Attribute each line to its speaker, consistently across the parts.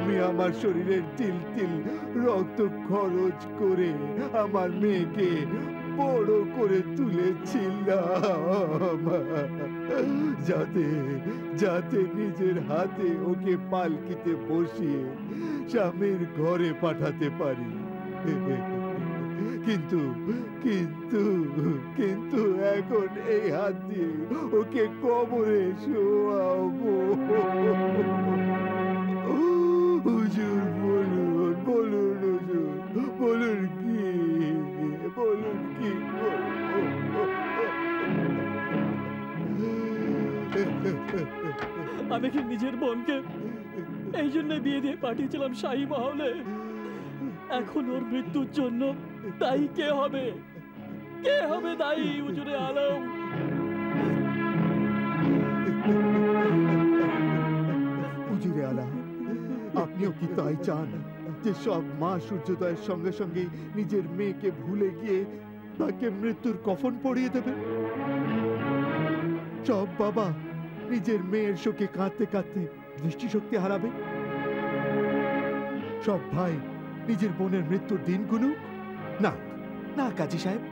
Speaker 1: আমি আমার শরীরের তিল তিল রক্ত খরচ করে আমার মেয়েকে বড় করে তুলেছিলাম, যাতে যাতে নিজের হাতে ওকে পালকিতে বসিয়ে স্বামীর ঘরে পাঠাতে পারি। কিন্তু কিন্তু কিন্তু এখন এই হাত দিয়ে ওকে কবরে শোয়াবো। হুজুর বলুন বলুন, হুজুর বলুন কি
Speaker 2: আমি কি নিজের বোনকে এই জন্য বিয়ে দিয়ে পাঠিয়েছিলাম শাহী মহলে? এখন ওর মৃত্যুর জন্য দায়ী কে হবে? কে হবে দায়ী? হুজুরে আলম,
Speaker 1: হুজুরে আলা, আপনিও কি তাই চান যে সব মা সূর্যোদয়ের সঙ্গে সঙ্গে নিজের মেয়েকে ভুলে গিয়ে তাকে মৃত্যুর কফন পরিয়ে দেবে? সব বাবা নিজের মেয়ের শোকে কাঁদতে কাঁদতে দৃষ্টিশক্তি হারাবে? সব ভাই নিজের বোনের মৃত্যুর দিন গুনুক? না না কাজী সাহেব,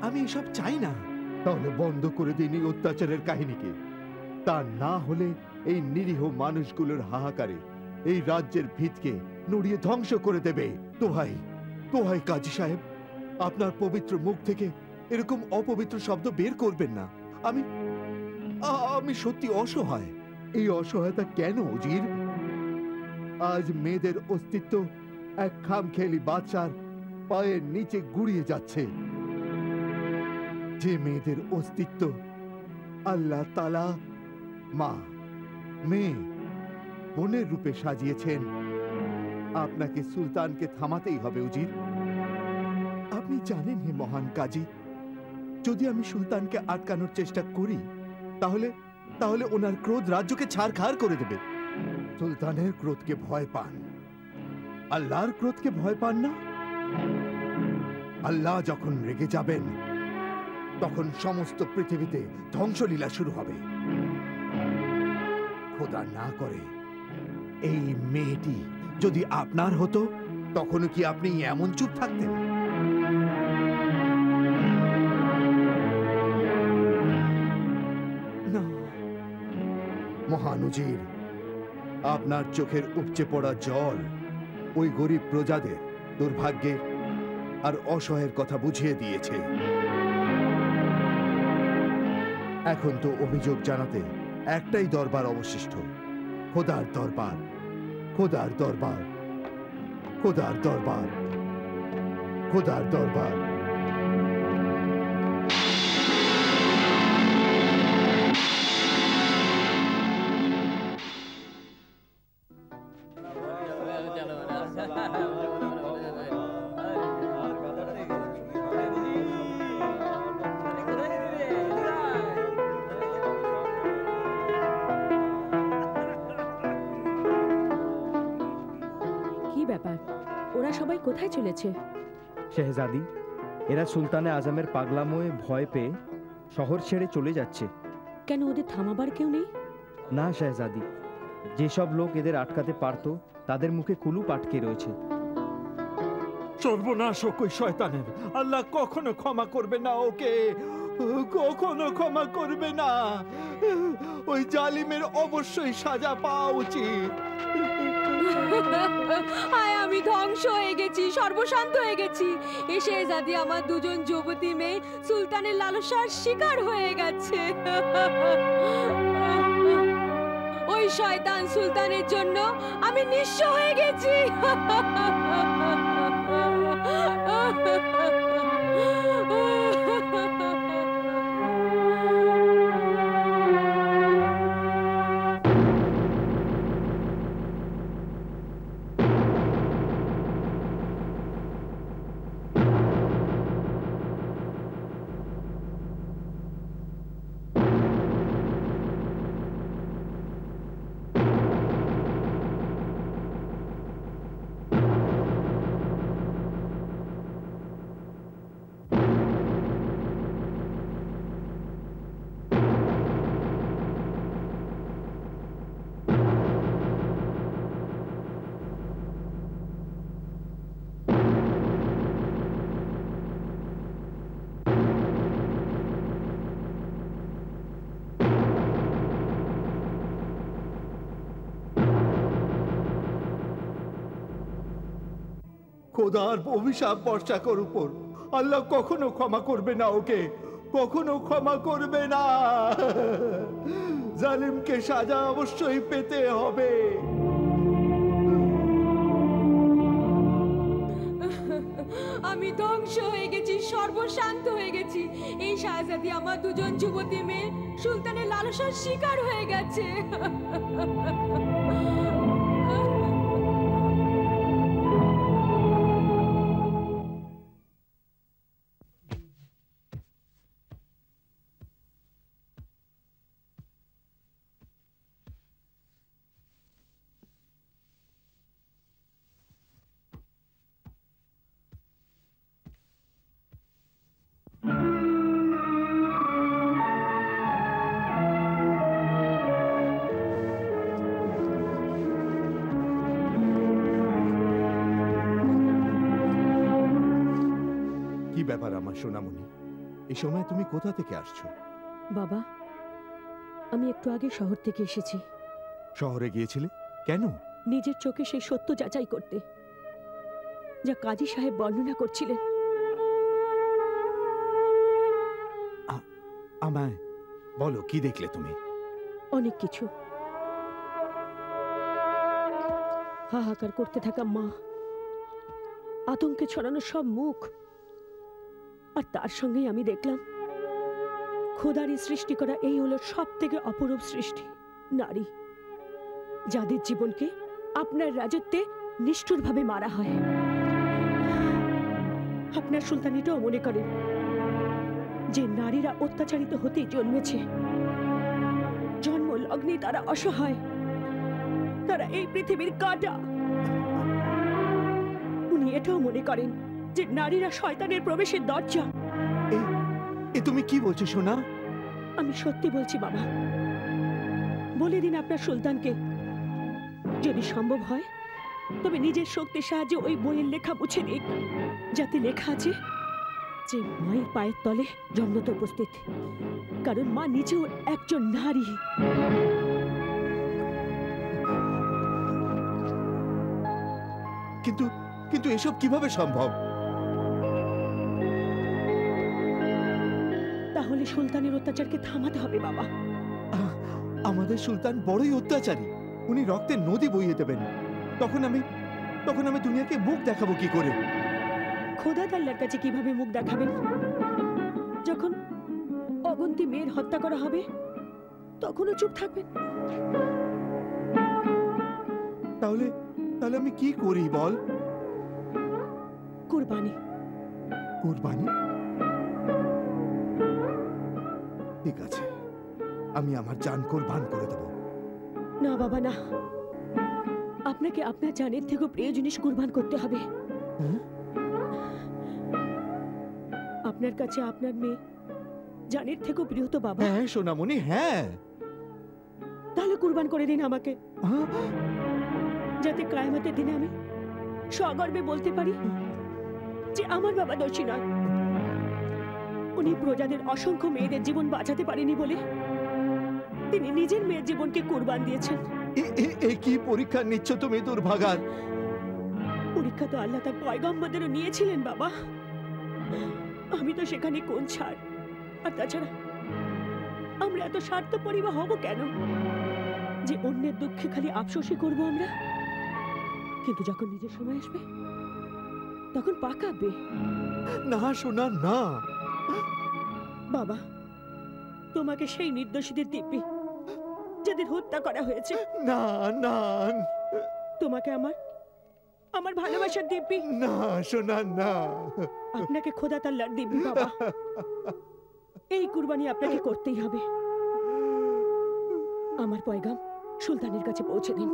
Speaker 1: আমি এসব চাই না। তাহলে বন্ধ করে দিন এই অত্যাচারের কাহিনীকে। তা না হলে এই নিরীহ মানুষগুলোর হাহাকারে এই রাজ্যের ভিতকে নড়িয়ে ধ্বংস করে দেবে। দোহাই দোহাই কাজী সাহেব, আপনার পবিত্র মুখ থেকে এরকম অপবিত্র শব্দ বের করবেন না। আমি সত্যি অসহায়। এই অসহায়তা কেন উজির? আজ মেয়েদের অস্তিত্ব এক খামখেয়ালি বাদশার পায়ের নিচে গুড়িয়ে যাচ্ছে। যে মেয়েদের অস্তিত্ব আল্লাহ তাআলা মা, মেয়ে, বোনের রূপে সাজিয়েছেন, আপনাকে সুলতানকে থামাতেই হবে উজির। আপনি জানেন হে মহান কাজী, যদি আমি সুলতানকে আটকানোর চেষ্টা করি তাহলে তাহলে ওনার ক্রোধ রাজ্যকে ছারখার করে দেবে। সুলতানের ক্রোধকে ভয় পান, আল্লাহর ক্রোধকে ভয় পান না। আল্লাহ যখন রেগে যাবেন তখন সমস্ত পৃথিবীতে ধ্বংসলীলা শুরু হবে। খোদা না করে এই মেয়েটি যদি আপনার হতো, তখনও কি আপনি এমন চুপ থাকতেন? না মহান উজির, আপনার চোখের উপচে পড়া জল ওই গরিব প্রজাদের দুর্ভাগ্যের আর অসহায়ের কথা বুঝিয়ে দিয়েছে। এখন তো অভিযোগ জানাতে একটাই দরবার অবশিষ্ট, খোদার দরবার, খোদার দরবার, খোদার দরবার, খোদার দরবার।
Speaker 3: ওরা সবাই কোথায় চলেছে?
Speaker 4: শেহজাদি, এরা সুলতানে আজমের পাগলামোয় ভয় পেয়ে শহর ছেড়ে চলে যাচ্ছে।
Speaker 3: কেন, ওদের থামাবার কেউ নেই?
Speaker 4: না শেহজাদি, যেসব লোক এদের আটকাতে পারত তাদের মুখে কুলুপ আটকে রয়েছে।
Speaker 1: সর্বনাশ হোক ওই শয়তানের! আল্লাহ কখনো ক্ষমা করবে না ওকে, কখনো ক্ষমা করবে না। ওই জালিমের অবশ্যই সাজা পাওয়া উচিত।
Speaker 3: আমি ধ্বংস হয়ে গেছি, সর্বশান্ত হয়ে গেছি। এ শেহজাদি আমার দুজন যুবতী মেয়ে সুলতানের লালসার শিকার হয়ে গেছে। ওই শয়তান সুলতানের জন্য আমি নিঃস্ব হয়ে গেছি।
Speaker 1: খোদার অভিশাপ বর্ষা কর উপর। আল্লাহ কখনো ক্ষমা করবে না ওকে, কখনো ক্ষমা করবে না। জালিমকে সাজা অবশ্যই পেতে হবে।
Speaker 3: আমি ধ্বংস হয়ে গেছি, সর্বশান্ত হয়ে গেছি। এই শাহজাদি আমার দুজন যুবতী মেয়ে সুলতানের লালসার শিকার হয়ে গেছে।
Speaker 1: কি ব্যাপার আমার সোনামণি, এই সময় তুমি কোথা থেকে আসছো?
Speaker 5: বাবা, আমি একটু আগে শহর থেকে এসেছি।
Speaker 1: শহরে গিয়েছিলে কেন?
Speaker 5: নিজের চোখে সেই সত্য যাচাই করতে, যা কাজী সাহেব বর্ণনা করছিলেন।
Speaker 1: আমায় বলো, কি দেখলে তুমি?
Speaker 5: অনেক কিছু। হাহাকার করতে থাকা মা, আতঙ্কে ছড়ানো সব মুখ, আর তার সঙ্গেই আমি দেখলাম খোদারই সৃষ্টি করা এই হলো সব থেকে অপরূপ সৃষ্টি, নারী, যাদের জীবনকে আপনার রাজত্বে নিষ্ঠুরভাবে মারা হয়। আপনার সুলতান এটাও মনে করেন যে নারীরা অত্যাচারিত হতেই জন্মেছে, জন্ম লগ্নে তারা অসহায়, তারা এই পৃথিবীর কাঁটা। উনি এটাও মনে করেন যে নারীরা শয়তানের প্রবেশের দরজা।
Speaker 1: এ তুমি কি বলছো সোনা?
Speaker 5: আমি সত্যি বলছি বাবা। বলে দিন আপনার সুলতানকে, যদি সম্ভব হয় তবে নিজের শক্তির সাহায্যে ওই বইয়ের লেখা মুছে দিক, যাতে লেখা আছে যে মায়ের পায়ের তলে জন্মত উপস্থিত, কারণ মা নিজেও একজন নারী।
Speaker 1: কিন্তু কিন্তু এসব কিভাবে সম্ভব?
Speaker 5: তাহলে সুলতানের অত্যাচারকে থামাতে হবে বাবা।
Speaker 1: আমাদের সুলতান বড়ই অত্যাচারী, উনি রক্তের নদী বইয়ে দেবেন। তখন আমি দুনিয়াকে মুখ দেখাবো কি করে?
Speaker 5: খোদা তাআলার কাছে কিভাবে মুখ দেখাবেন? যখন অগন্তি মেয়ের হত্যা করা হবে তখনও চুপ থাকবেন?
Speaker 1: তাহলে তাহলে আমি কি করি বল?
Speaker 5: কুরবানি।
Speaker 1: কুরবানি? ঠিক আছে, আমি আমার জান কুরবান করে দেব।
Speaker 5: না বাবা না, আপনাকে আপনার জানের থেকেও প্রিয় জিনিস কুরবান করতে হবে।
Speaker 1: হ্যাঁ?
Speaker 5: আপনার কাছে আপনার মেয়ে জানের থেকেও প্রিয় তো বাবা।
Speaker 1: হ্যাঁ সোনামণি, হ্যাঁ।
Speaker 5: তাহলে কুরবান করে দিন আমাকে,
Speaker 1: হ্যাঁ?
Speaker 5: যাতে কিয়ামতের দিনে আমি সগর্বে বলতে পারি যে আমার বাবা দোষী নয়। উনি প্রজাদের অসংখ্য মেয়েদের জীবন বাঁচাতে পারেনি বলে তিনি নিজের মেয়ের জীবনকে কুরবান দিয়েছেন।
Speaker 1: এ কি পরীক্ষা নিচ্ছ তুমি দুর্ভাগার?
Speaker 5: পরীক্ষা তো আল্লাহ তার পয়গম্বরদেরও নিয়েছিলেন বাবা। আমি তো সেখানে কোন ছাড়? আর তাছাড়া আমরা এত স্বার্থপরই বা হব কেন যে অন্যের দুঃখে খালি আফসোসই করব আমরা? কিন্তু যখন নিজের সময় আসবে তখন পাকাবে।
Speaker 1: না সোনা, না।
Speaker 5: বাবা, তোমাকে সেই নির্দোষীদের দিব্যি যাদের হত্যা করা হয়েছে,
Speaker 1: না না
Speaker 5: তোমাকে আমার ভালোবাসার দিব্যি,
Speaker 1: না সোনা, না।
Speaker 5: আপনাকে খোদা তাআলার দিব্যি বাবা। এই কুরবানি আপনাকে করতেই হবে। আমার পয়গাম সুলতানের কাছে পৌঁছে দিন।